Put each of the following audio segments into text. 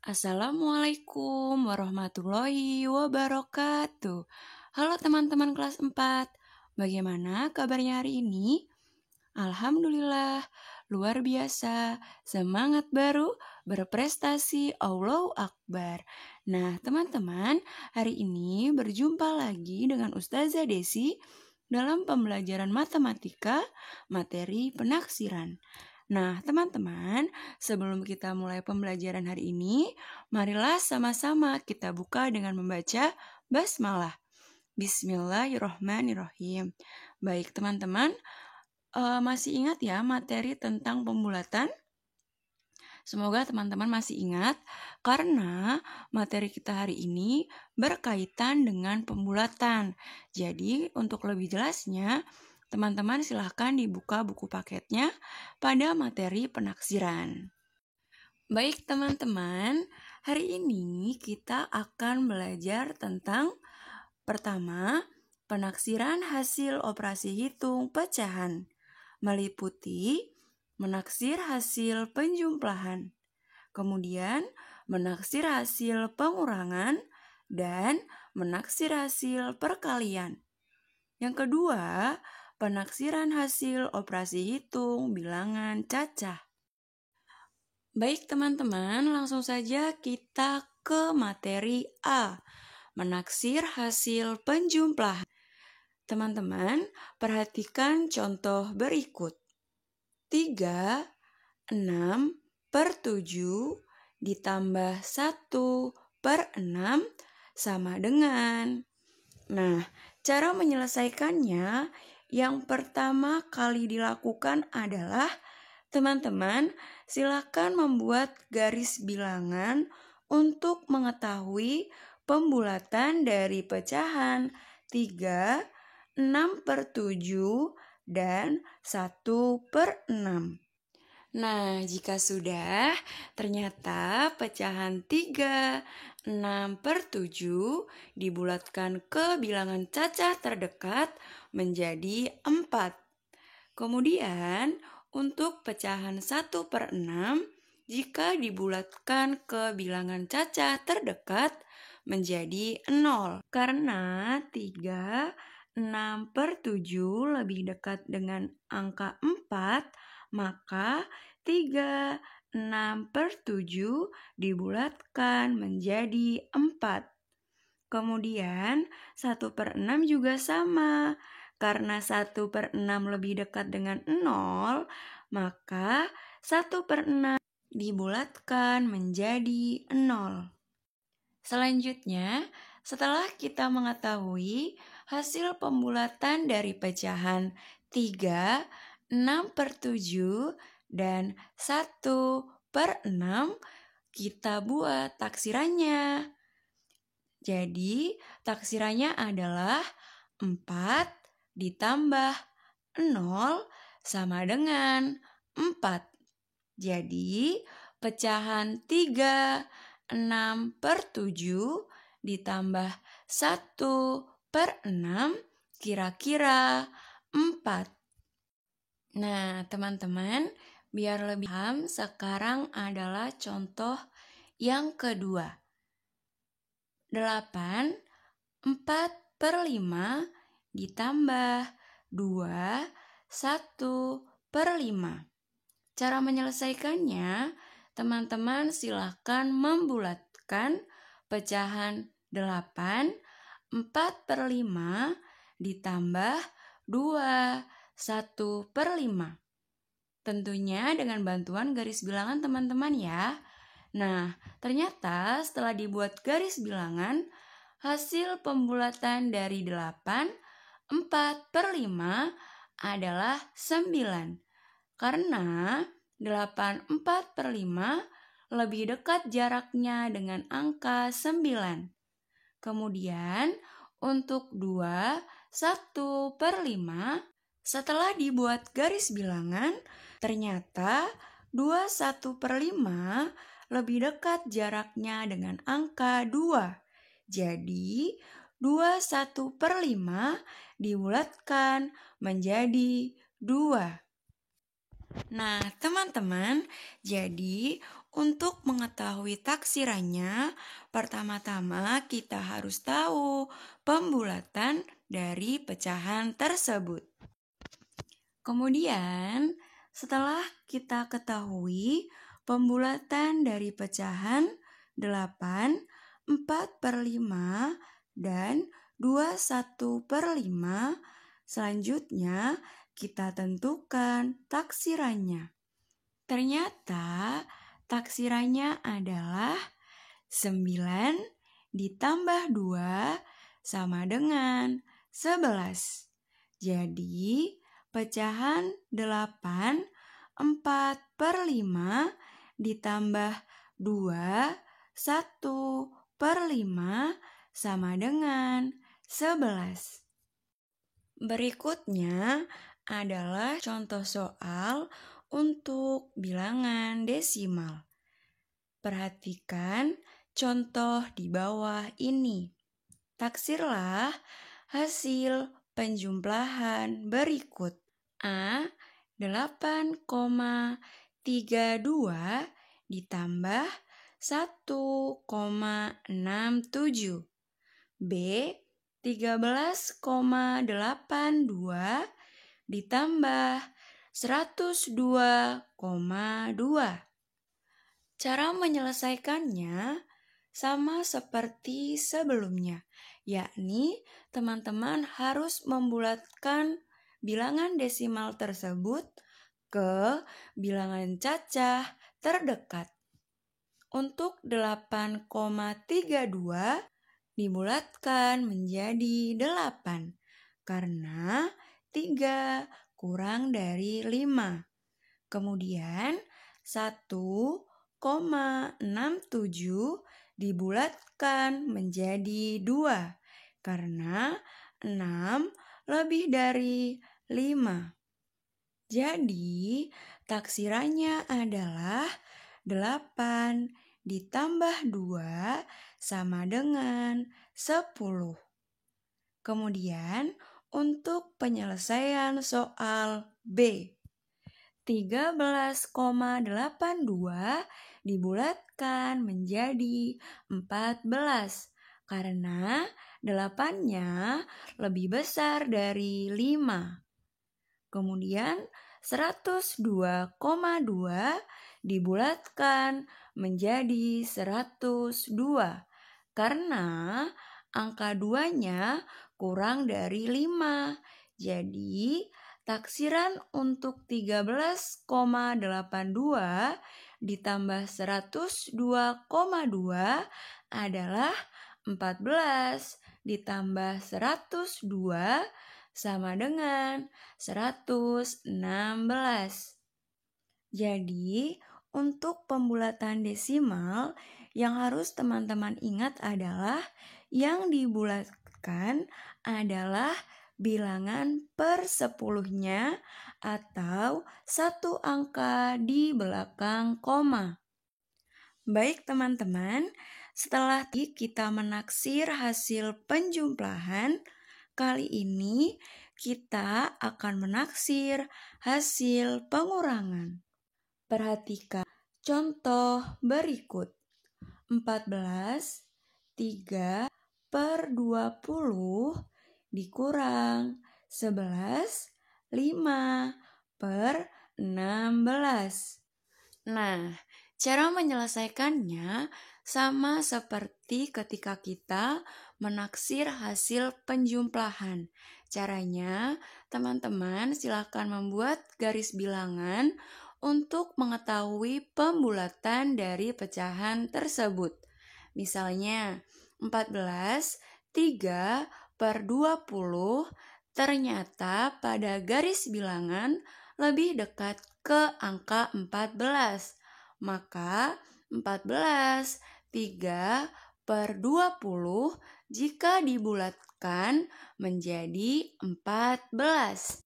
Assalamualaikum warahmatullahi wabarakatuh. Halo teman-teman kelas 4. Bagaimana kabarnya hari ini? Alhamdulillah, luar biasa. Semangat baru, berprestasi, Allahu Akbar. Nah, teman-teman, hari ini berjumpa lagi dengan Ustazah Desi dalam pembelajaran matematika materi penaksiran. Nah, teman-teman, sebelum kita mulai pembelajaran hari ini, marilah sama-sama kita buka dengan membaca basmalah. Bismillahirrohmanirrohim. Baik, teman-teman, masih ingat ya materi tentang pembulatan? Semoga teman-teman masih ingat, karena materi kita hari ini berkaitan dengan pembulatan. Jadi, untuk lebih jelasnya, teman-teman silahkan dibuka buku paketnya pada materi penaksiran. Baik teman-teman, hari ini kita akan belajar tentang pertama, penaksiran hasil operasi hitung pecahan, meliputi menaksir hasil penjumlahan, kemudian menaksir hasil pengurangan, dan menaksir hasil perkalian. Yang kedua, penaksiran hasil operasi hitung bilangan cacah. Baik teman-teman, langsung saja kita ke materi A, menaksir hasil penjumlahan. Teman-teman, perhatikan contoh berikut. 3, 6 per 7 ditambah 1 per 6 sama dengan. Nah, cara menyelesaikannya yang pertama kali dilakukan adalah teman-teman silakan membuat garis bilangan untuk mengetahui pembulatan dari pecahan 3, 6 per 7, dan 1 per 6. Nah, jika sudah, ternyata pecahan 3, 6 per 7 dibulatkan ke bilangan cacah terdekat menjadi 4. Kemudian, untuk pecahan 1 per 6, jika dibulatkan ke bilangan cacah terdekat menjadi 0. Karena 3, 6 per 7 lebih dekat dengan angka 4, maka 3, 6 per 7 dibulatkan menjadi 4. Kemudian 1 per 6 juga sama. Karena 1 per 6 lebih dekat dengan 0, maka 1 per 6 dibulatkan menjadi 0. Selanjutnya, setelah kita mengetahui hasil pembulatan dari pecahan 3, 6 per 7, dan 1 per 6, kita buat taksirannya. Jadi, taksirannya adalah 4 ditambah 0 sama dengan 4. Jadi, pecahan 3, 6 per 7 ditambah 1 per 6 kira-kira 4. Nah, teman-teman, biar lebih paham, sekarang adalah contoh yang kedua. 8, 4 per 5 ditambah 2, 1 per 5. Cara menyelesaikannya, teman-teman silakan membulatkan pecahan 8, 4 per 5 ditambah 2, 1 per 5. Tentunya dengan bantuan garis bilangan teman-teman ya. Nah, ternyata setelah dibuat garis bilangan, hasil pembulatan dari 8, 4 per 5 adalah 9. Karena 8, 4 per 5 lebih dekat jaraknya dengan angka 9. Kemudian untuk 2, 1 per 5, setelah dibuat garis bilangan, ternyata 2, 1 per 5 lebih dekat jaraknya dengan angka 2. Jadi 2, 1 per 5 dibulatkan menjadi 2. Nah, teman-teman, jadi Untuk mengetahui taksirannya, pertama-tama kita harus tahu pembulatan dari pecahan tersebut. Kemudian, setelah kita ketahui pembulatan dari pecahan 8, 4/5, dan 21/5, selanjutnya kita tentukan taksirannya. Ternyata taksirannya adalah 9 ditambah 2 sama dengan 11. Jadi, pecahan 8, 4/5 ditambah 2, 1/5 sama dengan 11. Berikutnya adalah contoh soal untuk bilangan desimal. Perhatikan contoh di bawah ini. Taksirlah hasil penjumlahan berikut. A 8,32 ditambah 1,67. B 13,82 ditambah 102,2. Cara menyelesaikannya sama seperti sebelumnya, yakni teman-teman harus membulatkan bilangan desimal tersebut ke bilangan cacah terdekat. Untuk 8,32 dibulatkan menjadi 8 karena 3 kurang dari 5. Kemudian 1,67 dibulatkan menjadi 2 karena 6 lebih dari 5. Jadi taksirannya adalah 8 ditambah 2 sama dengan 10. Kemudian untuk penyelesaian soal B, 13,82 dibulatkan menjadi 14 karena 8-nya lebih besar dari 5. Kemudian 102,2 dibulatkan menjadi 102 karena angka 2-nya kurang dari 5. Jadi, taksiran untuk 13,82 ditambah 102,2 adalah 14 ditambah 102 sama dengan 116. Jadi, untuk pembulatan desimal yang harus teman-teman ingat adalah yang dibulatkan adalah bilangan per 10-nya atau satu angka di belakang koma. Baik teman-teman, setelah kita menaksir hasil penjumlahan, kali ini kita akan menaksir hasil pengurangan. Perhatikan contoh berikut. 14, 3 per 20 dikurang 11, 5 per 16. Nah, cara menyelesaikannya sama seperti ketika kita menaksir hasil penjumlahan. Caranya, teman-teman silakan membuat garis bilangan untuk mengetahui pembulatan dari pecahan tersebut. Misalnya, 14, 3 per 20 ternyata pada garis bilangan lebih dekat ke angka 14. Maka 14, 3 per 20 jika dibulatkan menjadi 14.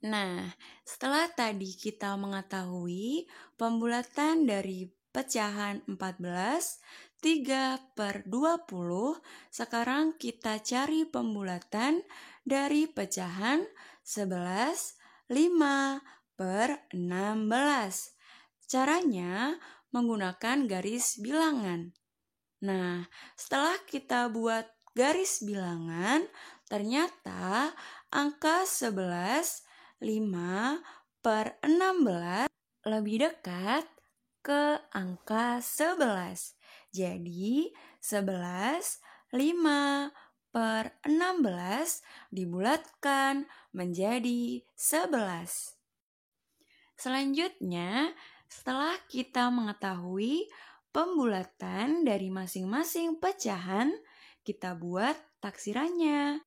Nah, setelah tadi kita mengetahui pembulatan dari pecahan 14, 3 per 20, sekarang kita cari pembulatan dari pecahan 11, 5 per 16. Caranya menggunakan garis bilangan. Nah, setelah kita buat garis bilangan, ternyata angka 11, 5 per 16 lebih dekat ke angka 11. Jadi 11, 5 per 16 dibulatkan menjadi 11. Selanjutnya, setelah kita mengetahui pembulatan dari masing-masing pecahan, kita buat taksirannya.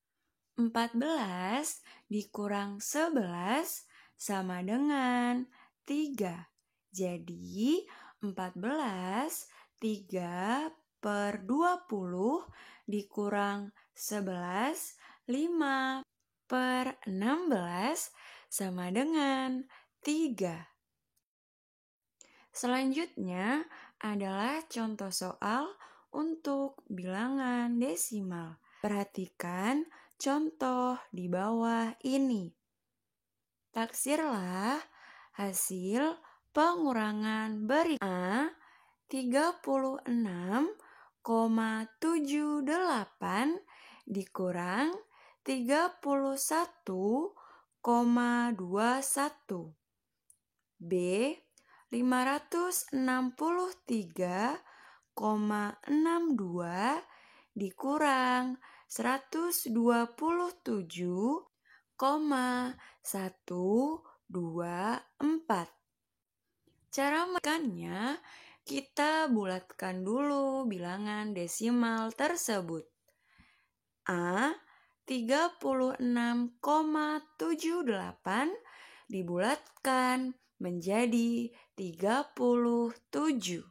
14 dikurang 11 sama dengan 3. Jadi 14, 3 per 20 dikurang 11, 5 per 16 sama dengan 3. Selanjutnya adalah contoh soal untuk bilangan desimal. Perhatikan contoh di bawah ini. Taksirlah hasil pengurangan berikut. A 36,78 dikurang 31,21. B 563,62 dikurang 127,124. Cara menekannya, kita bulatkan dulu bilangan desimal tersebut. A 36,78 dibulatkan menjadi 37.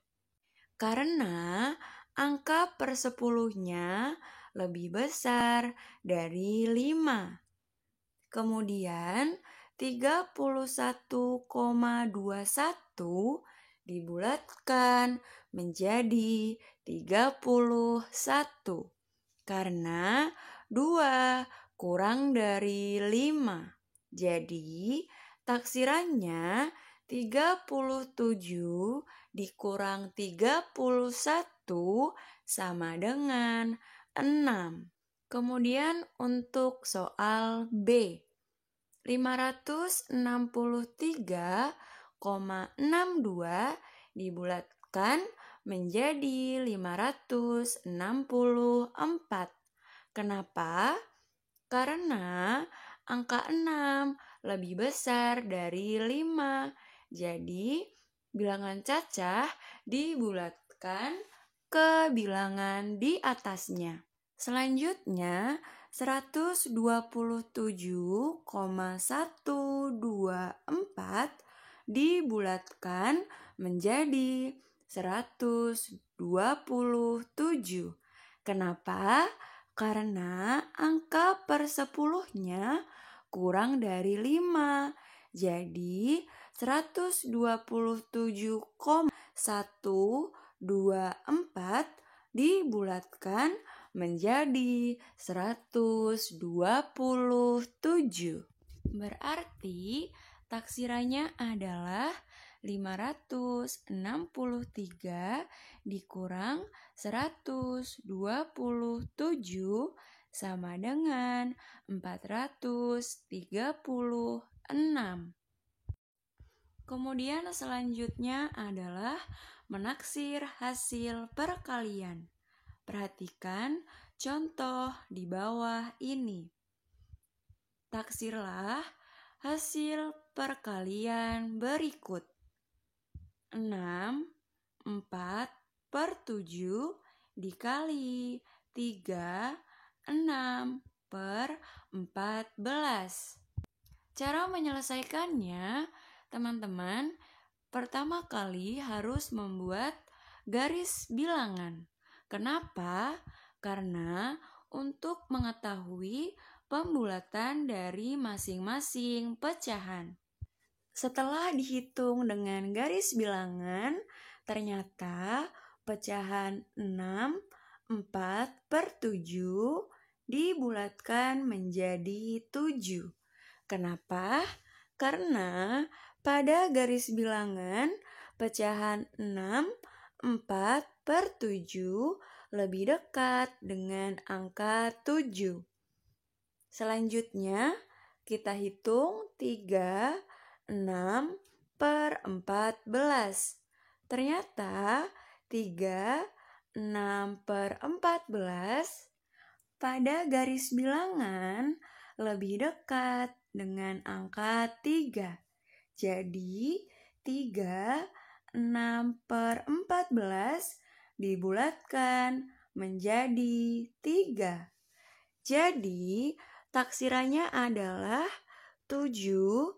Karena angka persepuluhnya lebih besar dari 5. Kemudian 31,21 dibulatkan menjadi 31. Karena 2 kurang dari 5. Jadi taksirannya 37 dikurang 31 sama dengan 6. Kemudian untuk soal B, 563,62 dibulatkan menjadi 564. Kenapa? Karena angka 6 lebih besar dari 5. Jadi, bilangan cacah dibulatkan ke bilangan di atasnya. Selanjutnya, 127,124 dibulatkan menjadi 127. Kenapa? Karena angka persepuluhnya kurang dari 5. Jadi 127,124 dibulatkan menjadi 127. Berarti taksirannya adalah 563 dikurang 127 sama dengan 436. Kemudian selanjutnya adalah menaksir hasil perkalian. Perhatikan contoh di bawah ini. Taksirlah hasil perkalian berikut. 6, 4 per 7 dikali 3, 6 per 14. Cara menyelesaikannya, teman-teman, pertama kali harus membuat garis bilangan. Kenapa? Karena untuk mengetahui pembulatan dari masing-masing pecahan. Setelah dihitung dengan garis bilangan, ternyata pecahan 6, 4 per 7 dibulatkan menjadi 7. Kenapa? Karena pada garis bilangan pecahan 6, 4/7 lebih dekat dengan angka 7. Selanjutnya, kita hitung 3, 6/14. Ternyata 3, 6/14 pada garis bilangan lebih dekat dengan angka 3. Jadi 3, 6/14 dibulatkan menjadi 3. Jadi taksirannya adalah 7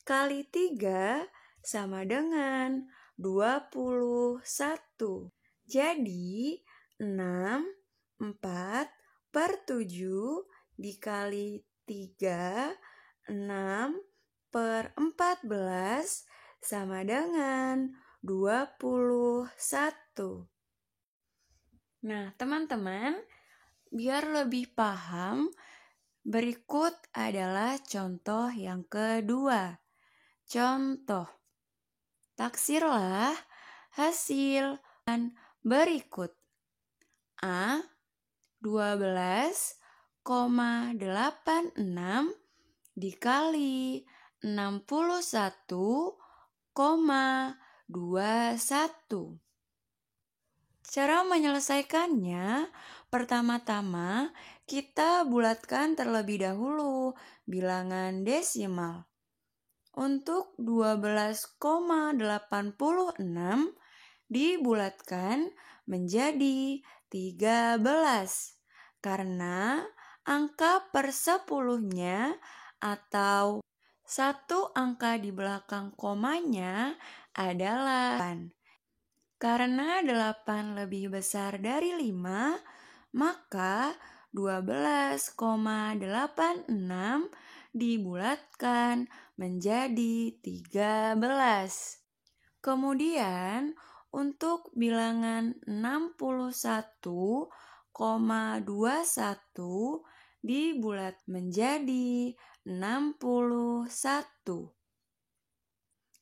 kali 3 sama dengan 21. Jadi 6, 4/7 dikali 3, 6/14 sama dengan 21. Nah, teman-teman, biar lebih paham, berikut adalah contoh yang kedua. Contoh, taksirlah hasil berikut. A. 12,86 dikali 61,21. Cara menyelesaikannya, pertama-tama kita bulatkan terlebih dahulu bilangan desimal. Untuk 12,86 dibulatkan menjadi 13 karena angka per 10-nya atau satu angka di belakang komanya adalah 8. Karena 8 lebih besar dari 5, maka 12,86 dibulatkan menjadi 13. Kemudian untuk bilangan 61,21 dibulat menjadi 61.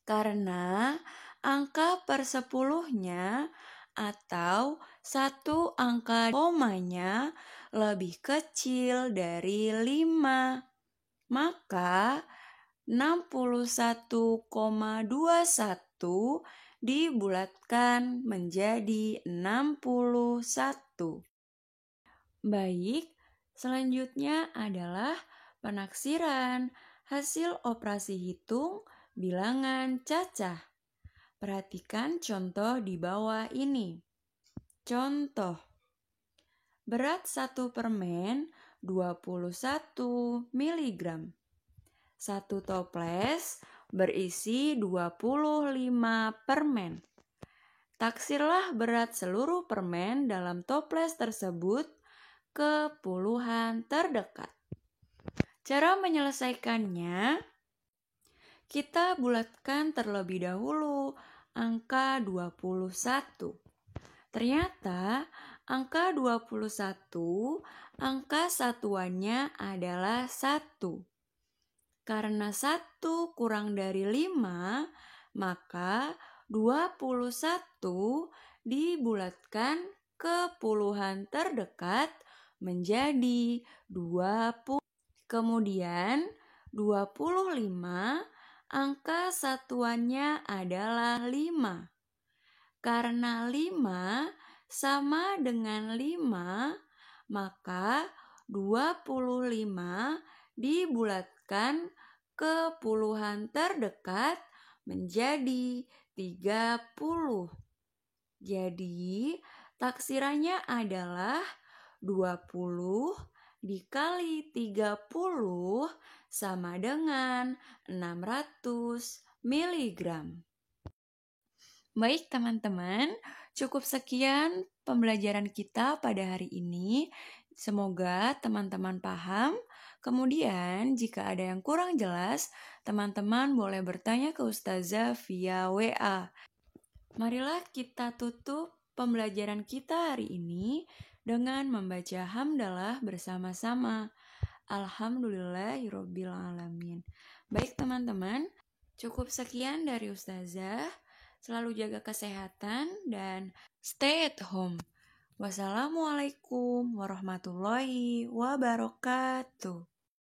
Karena angka per 10-nya atau satu angka komanya lebih kecil dari 5, maka 61,21 dibulatkan menjadi 61. Baik, selanjutnya adalah penaksiran hasil operasi hitung bilangan cacah. Perhatikan contoh di bawah ini. Contoh, berat 1 permen 21 mg. Satu toples berisi 25 permen. Taksirlah berat seluruh permen dalam toples tersebut ke puluhan terdekat. Cara menyelesaikannya, kita bulatkan terlebih dahulu angka 21. Ternyata angka 21, angka satuannya adalah 1. Karena 1 kurang dari 5, maka 21 dibulatkan ke puluhan terdekat menjadi 20. Kemudian 25, angka satuannya adalah 5. Karena 5 sama dengan 5, maka 25 dibulatkan ke puluhan terdekat menjadi 30. Jadi, taksirannya adalah 20 dikali 30 sama dengan 600 mg. Baik teman-teman, cukup sekian pembelajaran kita pada hari ini. Semoga teman-teman paham. Kemudian jika ada yang kurang jelas, teman-teman boleh bertanya ke Ustazah via WA. Marilah kita tutup pembelajaran kita hari ini dengan membaca hamdalah bersama-sama. Alhamdulillahirobbilalamin. Baik teman-teman, cukup sekian dari Ustazah. Selalu jaga kesehatan dan stay at home. Wassalamualaikum warahmatullahi wabarakatuh.